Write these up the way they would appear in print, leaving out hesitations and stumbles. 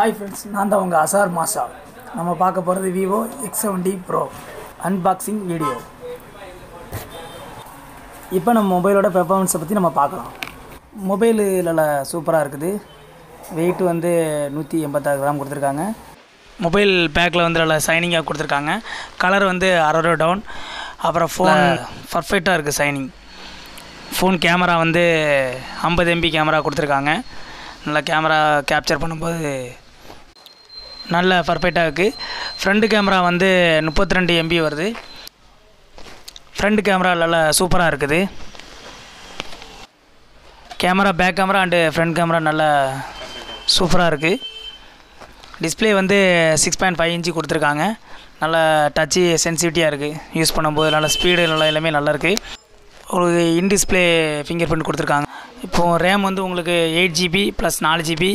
Hi friends, நான் தான் உங்கள் Azar Masha. நம்ம பார்க்க போகிறது vivo X70pro unboxing வீடியோ. இப்போ நம்ம மொபைலோட பெர்ஃபார்மன்ஸை பற்றி நம்ம பார்க்கலாம். மொபைலு நல்லா சூப்பராக இருக்குது. வெயிட் வந்து 186 கிராம் கொடுத்துருக்காங்க. மொபைல் பேக்கில் வந்து நல்லா சைனிங்காக கொடுத்துருக்காங்க. கலர் வந்து 60 டவுன். அப்புறம் ஃபோன் பர்ஃபெக்டாக இருக்குது சைனிங். ஃபோன் கேமரா வந்து 50 MB கேமரா கொடுத்துருக்காங்க. நல்லா கேமரா கேப்சர் பண்ணும்போது நல்ல பர்ஃபெக்டாக இருக்குது. ஃப்ரண்ட் கேமரா வந்து 32 MB வருது. ஃப்ரண்ட் கேமரா நல்லா சூப்பராக இருக்குது. Camera back camera and front camera நல்லா சூப்பராக இருக்குது. டிஸ்பிளே வந்து 6.5 இன்ச்சு கொடுத்துருக்காங்க. நல்லா டச்சு சென்சிட்டிவாக இருக்குது. யூஸ் பண்ணும்போது நல்லா ஸ்பீடு நல்லா எல்லாமே நல்லாயிருக்கு. உங்களுக்கு இன் டிஸ்பிளே ஃபிங்கர் பிரிண்ட் கொடுத்துருக்காங்க. இப்போது ரேம் வந்து உங்களுக்கு 8 GB ப்ளஸ் 4 GB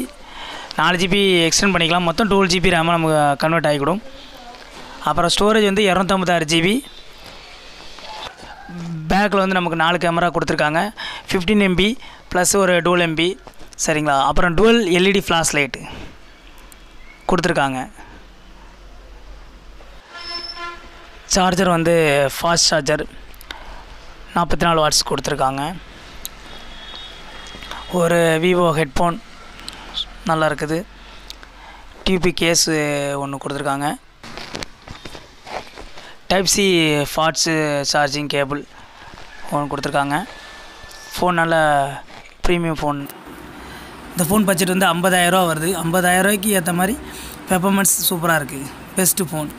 எக்ஸ்டெண்ட் பண்ணிக்கலாம். மொத்தம் 12 GB ரேமாக நமக்கு கன்வெர்ட் ஆகிவிடும். அப்புறம் ஸ்டோரேஜ் வந்து 256 GB. பேக்கில் வந்து நமக்கு 4 கேமரா கொடுத்துருக்காங்க. 15 MB ப்ளஸ் ஒரு dual MB சரிங்களா. அப்புறம் dual LED ஃப்ளாஷ் லைட்டு கொடுத்துருக்காங்க. சார்ஜர் வந்து ஃபாஸ்ட் சார்ஜர் 44 வாட்ஸ் கொடுத்துருக்காங்க. ஒரு விவோ ஹெட்ஃபோன் நல்லா இருக்குது. டியூபி கேஸ் ஒன்று கொடுத்துருக்காங்க. Type C fast charging cable ஒன்று கொடுத்துருக்காங்க. ஃபோன் நல்ல ப்ரீமியம் ஃபோன். இந்த ஃபோன் பட்ஜெட் வந்து 50,000 ரூபா வருது. 50,000 ரூபாய்க்கு ஏற்ற மாதிரி பெர்ஃபார்மன்ஸ் சூப்பராக இருக்குது. Best phone.